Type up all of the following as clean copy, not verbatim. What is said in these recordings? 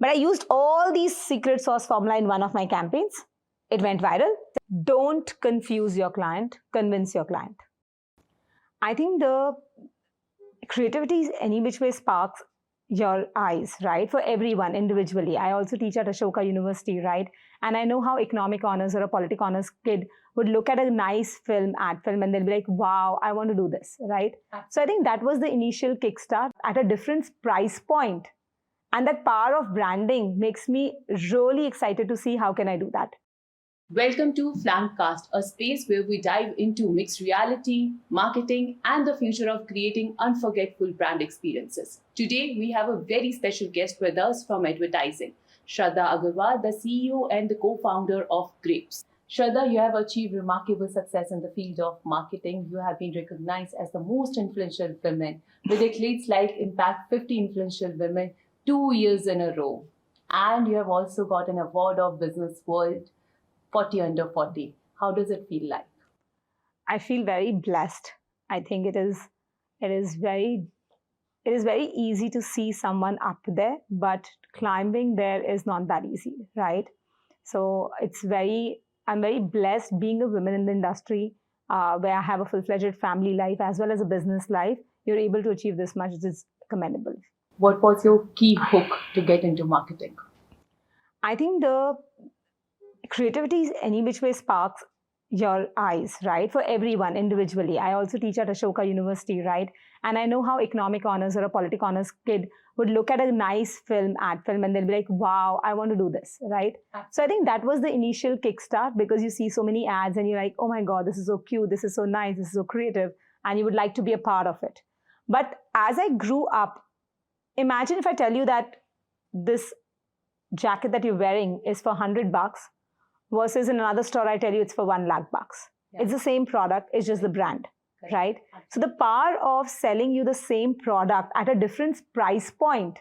But I used all these secret sauce formula in one of my campaigns. It went viral. Don't confuse your client, convince your client. I think the creativity is any which way sparks your eyes, right? For everyone individually. I also teach at Ashoka University, right? And I know how economic honors or a politic honors kid would look at a nice film, ad film, and they'll be like, wow, I want to do this, right? So I think that was the initial kickstart at a different price point. And that power of branding makes me really excited to see how can I do that. Welcome to Flamcast, a space where we dive into mixed reality, marketing, and the future of creating unforgettable brand experiences. Today, we have a very special guest with us from advertising, Shradha Agarwal, the CEO and the co-founder of Grapes. Shradha, you have achieved remarkable success in the field of marketing. You have been recognized as the most influential woman with accolades like Impact 50 Influential Women 2 years in a row. And you have also got an award of Business World 40 under 40. How does it feel like? I feel very blessed. I think it is very easy to see someone up there, but climbing there is not that easy, right? So I'm very blessed being a woman in the industry where I have a full-fledged family life as well as a business life. You're able to achieve this much. It is commendable. What was your key hook to get into marketing? I think the creativity is any which way sparks your eyes, right? For everyone individually. I also teach at Ashoka University, right? And I know how economic honors or a politic honors kid would look at a nice film, ad film, and they'll be like, wow, I want to do this, right? So I think that was the initial kickstart because you see so many ads and you're like, oh my God, this is so cute, this is so nice, this is so creative, and you would like to be a part of it. But as I grew up, imagine if I tell you that this jacket that you're wearing is for $100 versus in another store I tell you it's for $1 lakh. Yeah. It's the same product, it's just the brand, right? So the power of selling you the same product at a different price point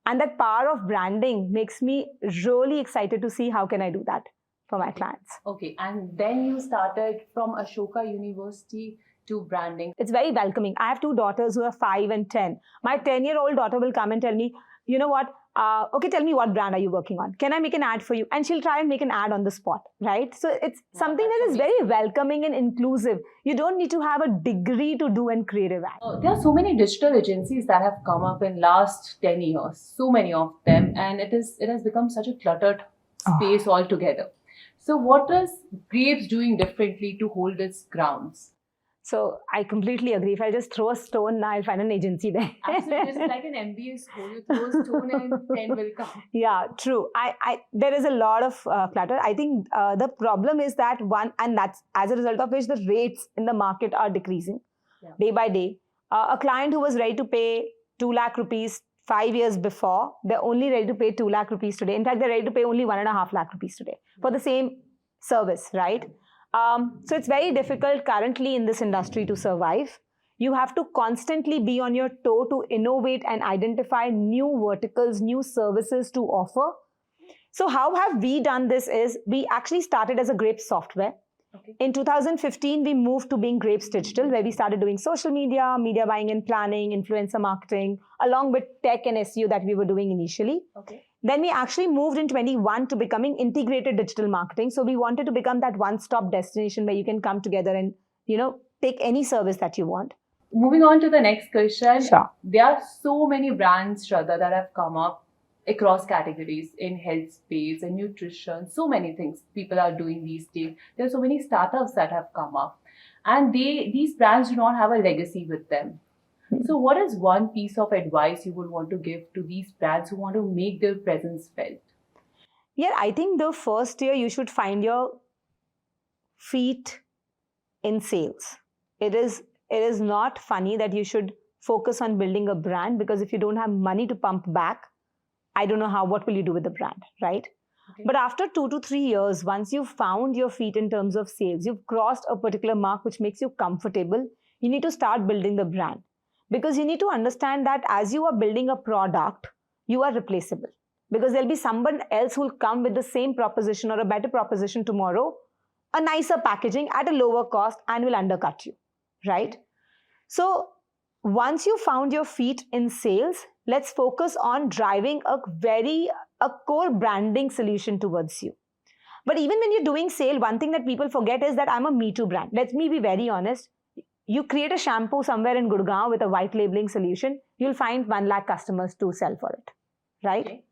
and that power of branding makes me really excited to see how can I do that for my clients. Okay, and then you started from Ashoka University to branding. It's very welcoming. I have two daughters who are 5 and 10. My 10-year-old daughter will come and tell me, you know what? Okay, tell me what brand are you working on? Can I make an ad for you? And she'll try and make an ad on the spot, right? So it's something that is very welcoming and inclusive. You don't need to have a degree to do a creative ad. There are so many digital agencies that have come up in last 10 years, so many of them, and it has become such a cluttered space altogether. So what is Grapes doing differently to hold its grounds? So I completely agree. If I just throw a stone, I'll find an agency there. Absolutely, it's like an MBA school. You throw a stone and 10 will come. Yeah, true. There is a lot of clutter. I think the problem is that and that's as a result of which the rates in the market are decreasing day by day. A client who was ready to pay 2 lakh rupees 5 years before, they're only ready to pay 2 lakh rupees today. In fact, they're ready to pay only 1.5 lakh rupees today for the same service, right? So it's very difficult currently in this industry to survive. You have to constantly be on your toe to innovate and identify new verticals, new services to offer. So how have we done this is we actually started as a Grapes software. Okay. In 2015, we moved to being Grapes Digital, where we started doing social media, media buying and planning, influencer marketing, along with tech and SEO that we were doing initially. Okay. Then we actually moved in 21 to becoming integrated digital marketing. So we wanted to become that one-stop destination where you can come together and, take any service that you want. Moving on to the next question. Sure. There are so many brands, Shradha, that have come up across categories in health space and nutrition. So many things people are doing these days. There are so many startups that have come up. And these brands do not have a legacy with them. So what is one piece of advice you would want to give to these brands who want to make their presence felt? Yeah, I think the first year you should find your feet in sales. It is not funny that you should focus on building a brand because if you don't have money to pump back, I don't know what will you do with the brand, right? Okay. But after 2 to 3 years, once you've found your feet in terms of sales, you've crossed a particular mark which makes you comfortable, you need to start building the brand. Because you need to understand that as you are building a product, you are replaceable. Because there'll be someone else who will come with the same proposition or a better proposition tomorrow, a nicer packaging at a lower cost and will undercut you, right? So once you found your feet in sales, let's focus on driving a core branding solution towards you. But even when you're doing sale, one thing that people forget is that I'm a Me Too brand. Let me be very honest. You create a shampoo somewhere in Gurgaon with a white labeling solution, you'll find 1 lakh customers to sell for it, right? Okay.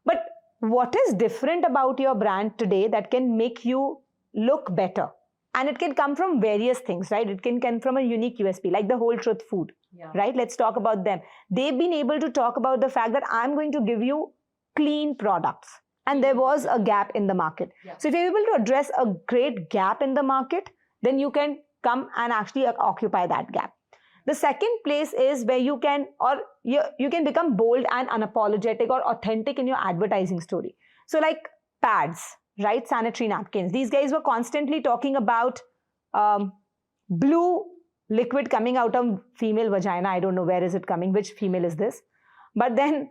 But what is different about your brand today that can make you look better? And it can come from various things, right? It can come from a unique USP, like the Whole Truth Food, right? Let's talk about them. They've been able to talk about the fact that I'm going to give you clean products. And there was a gap in the market. Yeah. So if you're able to address a great gap in the market, then you can come and actually occupy that gap. The second place is where you can become bold and unapologetic or authentic in your advertising story. So like pads, right? Sanitary napkins. These guys were constantly talking about blue liquid coming out of female vagina. I don't know where is it coming, which female is this? But then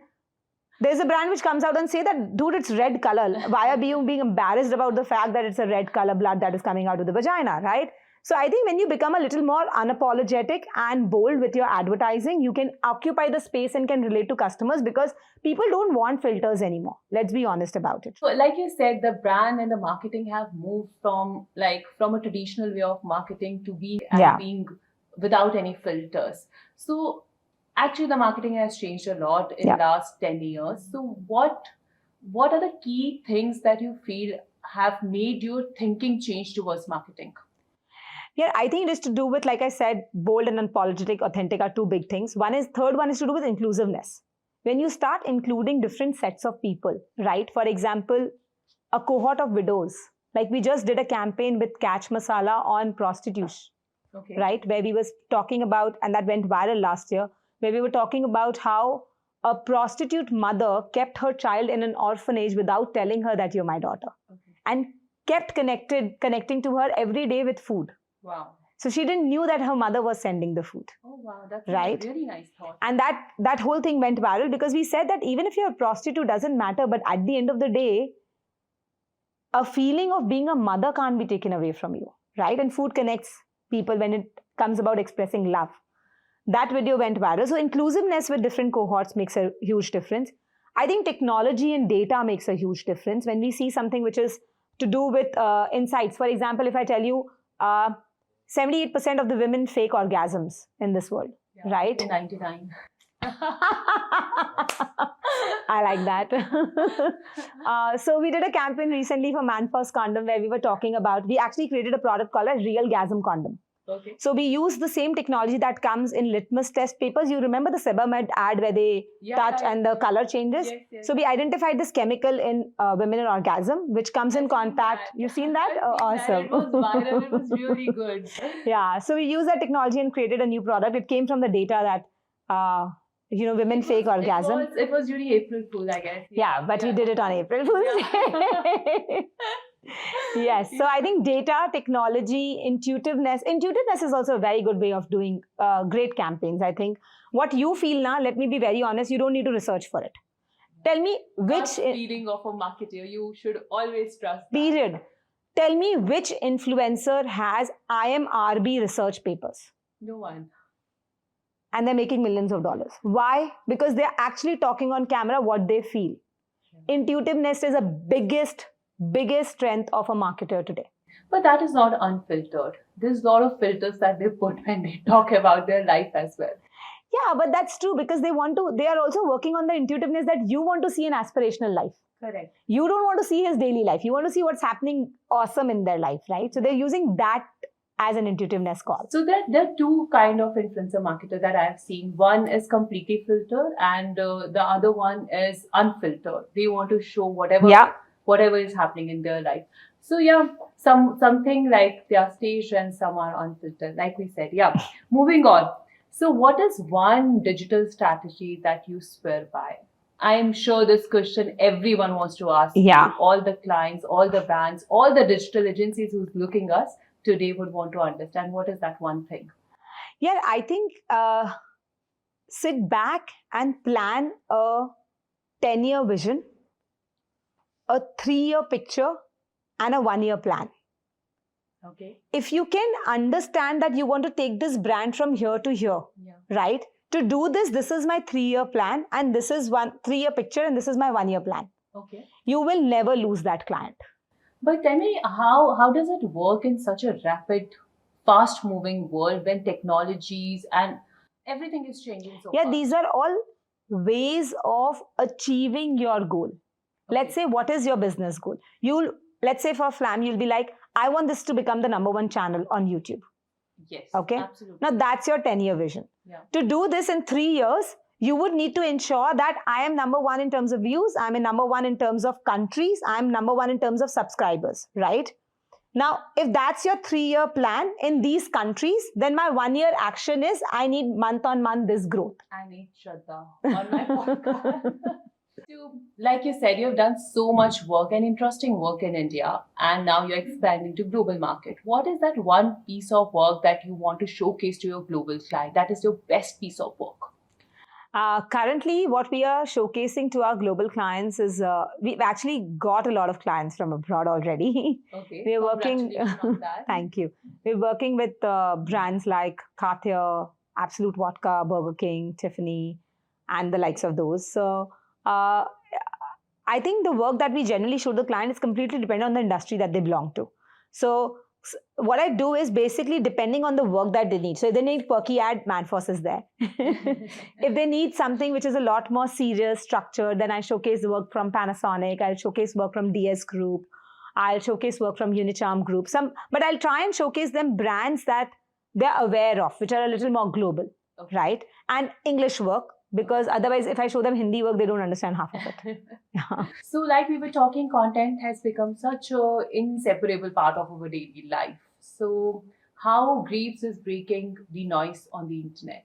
there's a brand which comes out and say that, dude, it's red color. Why are you being embarrassed about the fact that it's a red color blood that is coming out of the vagina, right? So I think when you become a little more unapologetic and bold with your advertising, you can occupy the space and can relate to customers because people don't want filters anymore. Let's be honest about it. So like you said, the brand and the marketing have moved from a traditional way of marketing to being without any filters. So actually the marketing has changed a lot in the last 10 years. So what are the key things that you feel have made your thinking change towards marketing? Yeah, I think it is to do with, like I said, bold and unapologetic, authentic are two big things. Third one is to do with inclusiveness. When you start including different sets of people, right? For example, a cohort of widows. Like we just did a campaign with Catch Masala on prostitution, right? Where we was talking about, and that went viral last year, where we were talking about how a prostitute mother kept her child in an orphanage without telling her that you're my daughter. And kept connecting to her every day with food. Wow. So she didn't knew that her mother was sending the food. Oh, wow. That's right? a really nice thought. And that whole thing went viral because we said that even if you're a prostitute, doesn't matter. But at the end of the day, a feeling of being a mother can't be taken away from you, right? And food connects people when it comes about expressing love. That video went viral. So inclusiveness with different cohorts makes a huge difference. I think technology and data makes a huge difference. When we see something which is to do with insights, for example, if I tell you, 78% of the women fake orgasms in this world, right? 99. I like that. So we did a campaign recently for Man First Condom where we actually created a product called a Real Gasm Condom. Okay. So we use the same technology that comes in litmus test papers. You remember the Sebamed ad where they touch and the color changes? Yes. So we identified this chemical in women in orgasm, which comes in contact. You've seen that? Awesome. It was viral. It was really good. Yeah. So we used that technology and created a new product. It came from the data that, women fake orgasm. It was during April Fool, I guess. Yeah, but we did it on April Fool's Day. Yes. So I think data, technology, intuitiveness is also a very good way of doing great campaigns. I think what you feel now, let me be very honest, you don't need to research for it. Tell me which feeling of a marketer, you should always trust that. Period. Tell me which influencer has IMRB research papers. No one. And they're making millions of dollars. Why? Because they're actually talking on camera what they feel. Intuitiveness is the biggest strength of a marketer today. But that is not unfiltered. There's a lot of filters that they put when they talk about their life as well. Yeah, but that's true because they are also working on the intuitiveness that you want to see an aspirational life. Correct. You don't want to see his daily life. You want to see what's happening awesome in their life, right? So they're using that as an intuitiveness call. So there are two kind of influencer marketers that I've seen. One is completely filtered and the other one is unfiltered. They want to show whatever is happening in their life. So something like they are staged and some are unfiltered, like we said. Moving on. So what is one digital strategy that you swear by? I'm sure this question everyone wants to ask. Yeah. All the clients, all the brands, all the digital agencies who's looking us today would want to understand what is that one thing. Yeah, I think sit back and plan a 10-year vision, a 3-year picture, and a 1-year plan. Okay. If you can understand that you want to take this brand from here to here, right? To do this, this is my 3-year plan, and this is 3-year picture, and this is my 1-year plan. Okay. You will never lose that client. But tell me, how does it work in such a rapid, fast-moving world when technologies and everything is changing so fast? These are all ways of achieving your goal. Let's say, what is your business goal? Let's say for Flam, you'll be like, I want this to become the #1 channel on YouTube. Yes. Okay. Absolutely. Now that's your 10-year vision. Yeah. To do this in 3 years, you would need to ensure that I am #1 in terms of views, I'm in #1 in terms of countries, I'm #1 in terms of subscribers, right? Now, if that's your 3-year plan in these countries, then my 1-year action is I need month on month this growth. I need Shradha on my podcast. So, like you said, you've done so much work and interesting work in India, and now you're expanding to global market. What is that one piece of work that you want to showcase to your global client? That is your best piece of work. Currently, what we are showcasing to our global clients is we've actually got a lot of clients from abroad already. Okay. We're working. Congratulations on that. Thank you. We're working with brands like Katya, Absolute Vodka, Burger King, Tiffany, and the likes of those. So, I think the work that we generally show the client is completely dependent on the industry that they belong to. So, what I do is basically depending on the work that they need. So if they need quirky ad, Manforce is there. If they need something which is a lot more serious, structured, then I showcase work from Panasonic, I'll showcase work from DS Group, I'll showcase work from Unicharm Group. But I'll try and showcase them brands that they're aware of, which are a little more global, right? And English work, because otherwise if I show them Hindi work, they don't understand half of it. Yeah. So like we were talking, content has become such an inseparable part of our daily life. So how Greaves is breaking the noise on the internet?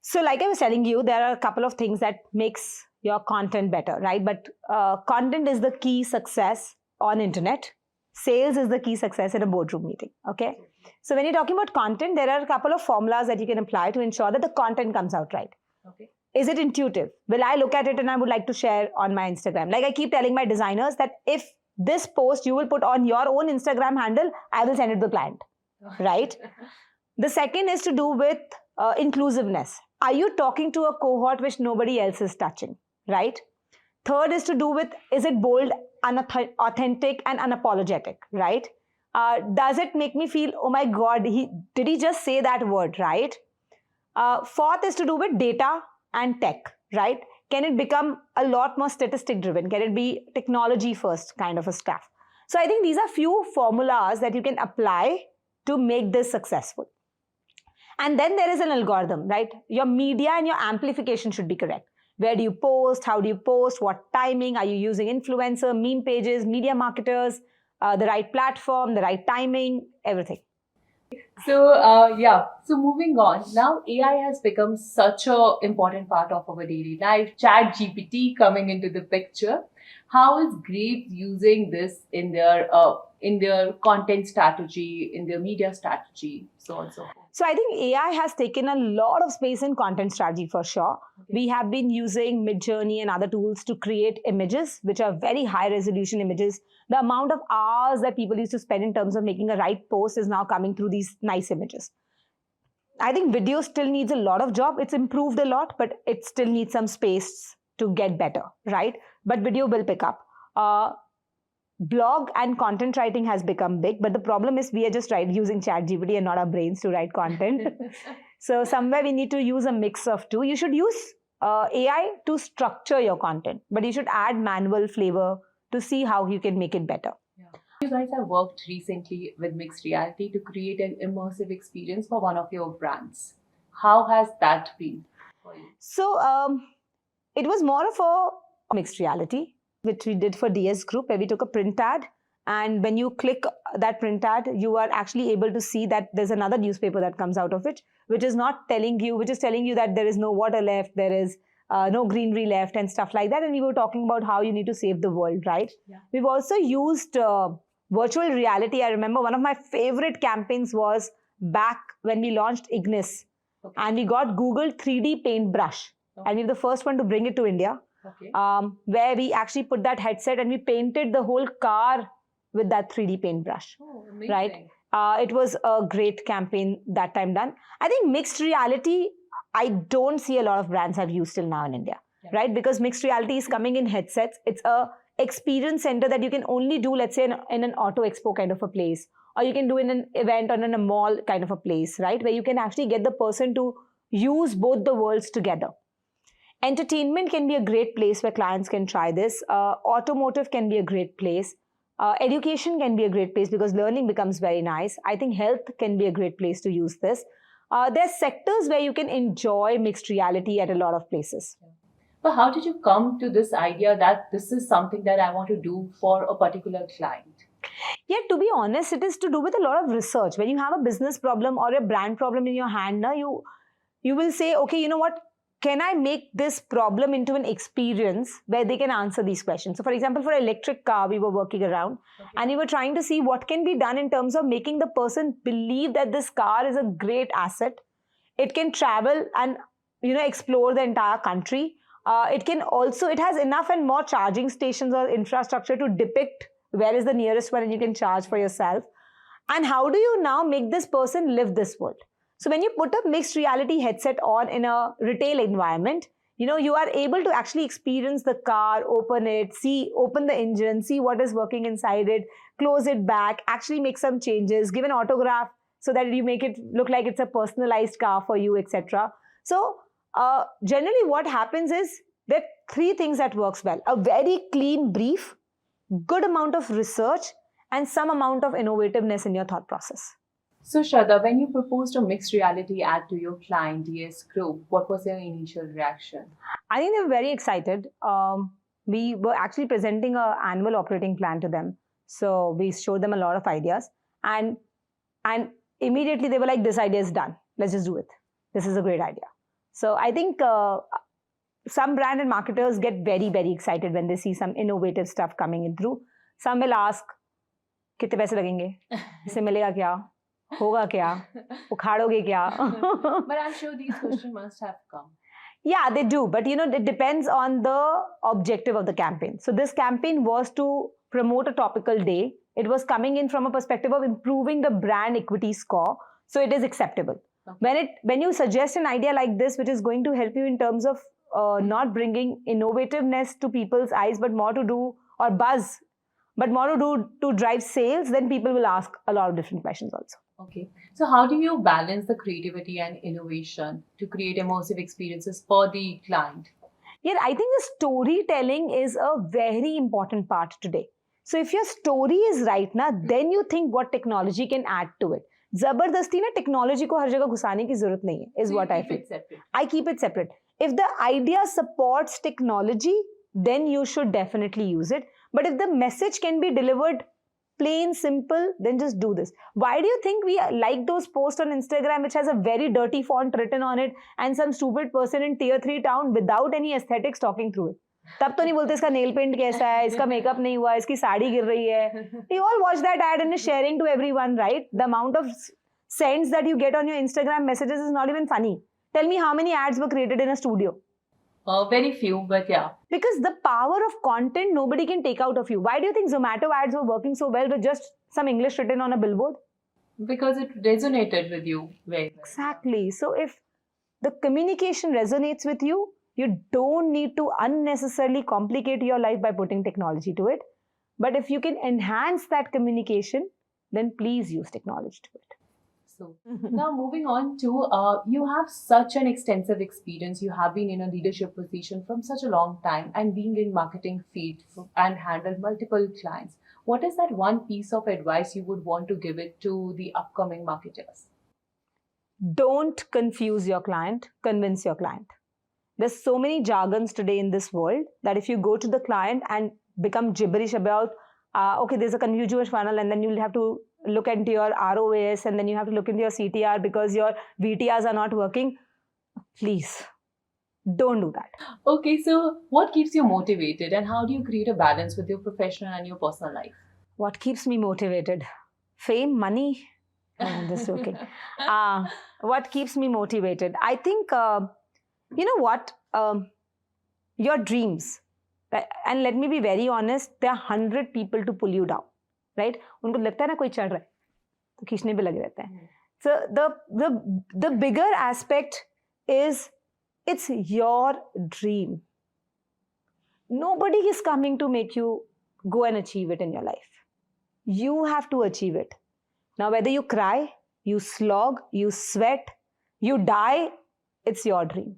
So like I was telling you, there are a couple of things that makes your content better, right? But content is the key success on internet. Sales is the key success in a boardroom meeting, okay? So when you're talking about content, there are a couple of formulas that you can apply to ensure that the content comes out right. Okay. Is it intuitive? Will I look at it and I would like to share on my Instagram? Like I keep telling my designers that if this post you will put on your own Instagram handle, I will send it to the client, right? The second is to do with inclusiveness. Are you talking to a cohort which nobody else is touching, right? Third is to do with, is it bold, authentic, and unapologetic, right? Does it make me feel, oh my God, did he just say that word, right? Fourth is to do with data and tech, right? Can it become a lot more statistic driven? Can it be technology first kind of a stuff? So I think these are few formulas that you can apply to make this successful. And then there is an algorithm, right? Your media and your amplification should be correct. Where do you post? How do you post? What timing? Are you using influencer, meme pages, media marketers, the right platform, the right timing, everything? So, so moving on. Now, AI has become such an important part of our daily life. Chat GPT coming into the picture. How is Greaves using this in their content strategy, in their media strategy, so on and so forth? So I think AI has taken a lot of space in content strategy for sure. Okay. We have been using Midjourney and other tools to create images, which are very high resolution images. The amount of hours that people used to spend in terms of making a right post is now coming through these nice images. I think video still needs a lot of job. It's improved a lot, but it still needs some space to get better, right? But video will pick up. Blog and content writing has become big, but the problem is we are just using ChatGPT and not our brains to write content. So somewhere we need to use a mix of two. You should use AI to structure your content, but you should add manual flavor to see how you can make it better. Yeah. You guys have worked recently with mixed reality to create an immersive experience for one of your brands. How has that been for you? So it was more of a mixed reality, which we did for DS Group, where we took a print ad, and when you click that print ad, you are actually able to see that there's another newspaper that comes out of it, which is telling you that there is no water left, there is no greenery left and stuff like that. And we were talking about how you need to save the world, right? Yeah. We've also used virtual reality. I remember one of my favorite campaigns was back when we launched Ignis, and we got Google 3D paintbrush, and we were the first one to bring it to India. Okay. Where we actually put that headset and we painted the whole car with that 3D paintbrush. Oh, amazing. Right? It was a great campaign that time done. I think mixed reality, I don't see a lot of brands have used till now in India, right? Because mixed reality is coming in headsets. It's a experience center that you can only do, let's say, in an auto expo kind of a place, or you can do in an event or in a mall kind of a place, right? Where you can actually get the person to use both the worlds together. Entertainment can be a great place where clients can try this. Automotive can be a great place. Education can be a great place because learning becomes very nice. I think health can be a great place to use this. There are sectors where you can enjoy mixed reality at a lot of places. But how did you come to this idea that this is something that I want to do for a particular client? Yeah, to be honest, it is to do with a lot of research. When you have a business problem or a brand problem in your hand, now you will say, okay, you know what? Can I make this problem into an experience where they can answer these questions? So, for example, for electric car, we were working around and we were trying to see what can be done in terms of making the person believe that this car is a great asset. It can travel and, explore the entire country. It has enough and more charging stations or infrastructure to depict where is the nearest one and you can charge for yourself. And how do you now make this person live this world? So when you put a mixed reality headset on in a retail environment, you are able to actually experience the car, open the engine, see what is working inside it, close it back, actually make some changes, give an autograph so that you make it look like it's a personalized car for you, etc. So generally what happens is there are 3 things that works well. A very clean brief, good amount of research, and some amount of innovativeness in your thought process. So, Shradha, when you proposed a mixed reality ad to your client, DS Group, what was their initial reaction? I think they were very excited. We were actually presenting an annual operating plan to them. So we showed them a lot of ideas. And immediately they were like, this idea is done. Let's just do it. This is a great idea. So I think some brand and marketers get very, very excited when they see some innovative stuff coming in through. Some will ask, कितने पैसे लगेंगे? इससे मिलेगा क्या? होगा क्या? उखाड़ोगे क्या? But I'm sure these questions must have come. Yeah, they do. But, it depends on the objective of the campaign. So this campaign was to promote a topical day. It was coming in from a perspective of improving the brand equity score. So it is acceptable. Okay. When you suggest an idea like this, which is going to help you in terms of not bringing innovativeness to people's eyes, but more to do, or buzz, but more to do to drive sales, then people will ask a lot of different questions also. Okay. So how do you balance the creativity and innovation to create immersive experiences for the client? Yeah, I think the storytelling is a very important part today. So if your story is right now, then you think what technology can add to it. Zabardasti na technology ko har jagah ghusane ki zarurat nahi hai, is what I feel. I keep it separate. If the idea supports technology, then you should definitely use it. But if the message can be delivered plain, simple, then just do this. Why do you think we like those posts on Instagram which has a very dirty font written on it and some stupid person in tier 3 town without any aesthetics talking through it? तब तो नहीं बोलते इसका nail paint कैसा है, इसका makeup नहीं हुआ, इसकी साड़ी गिर रही है. We all watch that ad and is sharing to everyone, right? The amount of sends that you get on your Instagram messages is not even funny. Tell me how many ads were created in a studio? Very few, but yeah. Because the power of content nobody can take out of you. Why do you think Zomato ads were working so well with just some English written on a billboard? Because it resonated with you very well. Exactly. So if the communication resonates with you, you don't need to unnecessarily complicate your life by putting technology to it. But if you can enhance that communication, then please use technology to it. So now moving on to, you have such an extensive experience. You have been in a leadership position from such a long time and being in marketing field and handled multiple clients. What is that one piece of advice you would want to give it to the upcoming marketers? Don't confuse your client, convince your client. There's so many jargons today in this world that if you go to the client and become gibberish about, okay, there's a confusion funnel and then you'll have to look into your ROAS and then you have to look into your CTR because your VTRs are not working. Please, don't do that. Okay, so what keeps you motivated and how do you create a balance with your professional and your personal life? What keeps me motivated? Fame, money? I'm just joking. What keeps me motivated? I think, you know what? Your dreams. And let me be very honest, there are 100 people to pull you down. right? उनको लगता है ना कोई चढ़ रहा है तो खींचने पे लगे रहते हैं. So the bigger aspect is it's your dream. Nobody is coming to make you go and achieve it in your life. You have to achieve it. Now whether you cry, you slog, you sweat, you die, it's your dream.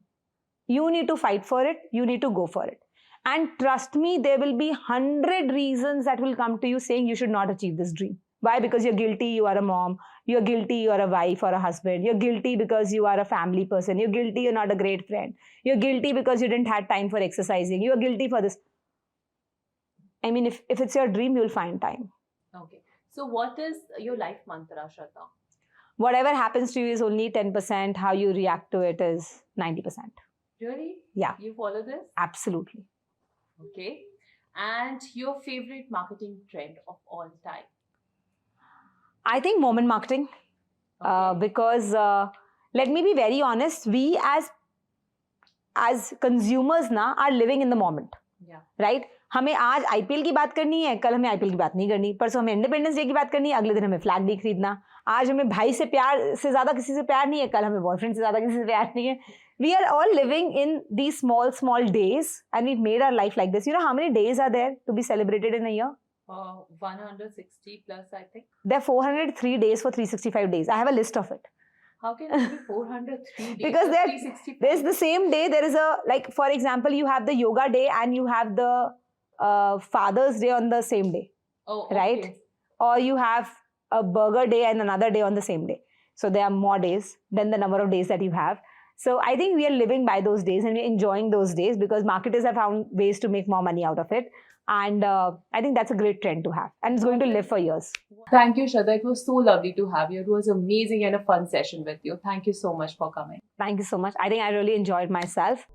You need to fight for it. You need to go for it. And trust me, there will be 100 reasons that will come to you saying you should not achieve this dream. Why? Because you're guilty, you are a mom. You're guilty, you are a wife or a husband. You're guilty because you are a family person. You're guilty, you're not a great friend. You're guilty because you didn't have time for exercising. You're guilty for this. I mean, if it's your dream, you'll find time. Okay. So what is your life mantra, Shradha? Whatever happens to you is only 10%. How you react to it is 90%. Really? Yeah. You follow this? Absolutely. Okay. And your favorite marketing trend of all time? I think moment marketing. Okay. Because let me be very honest, we as consumers ना are living in the moment. Yeah. Right? हमें आज IPL की बात करनी है, कल हमें IPL की बात नहीं करनी, परसों हमें इंडिपेंडेंस डे की बात करनी है, अगले दिन हमें फ्लैग नहीं खरीदना, आज हमें भाई से प्यार से ज्यादा किसी से प्यार नहीं है, कल हमें बॉयफ्रेंड से ज्यादा किसी से प्यार नहीं है. We are all living in these small days and we've made our life like this. You know how many days are there to be celebrated in a year? 160 plus, I think. There are 403 days for 365 days. I have a list of it. How can it be 403 days? Because for 365? there's the same day, there is a, like for example, you have the yoga day and you have the Father's Day on the same day. Oh, okay. Right? Or you have a burger day and another day on the same day. So there are more days than the number of days that you have. So I think we are living by those days and we're enjoying those days because marketers have found ways to make more money out of it. And I think that's a great trend to have. And it's going to live for years. Thank you, Shradha. It was so lovely to have you. It was amazing and a fun session with you. Thank you so much for coming. Thank you so much. I think I really enjoyed myself.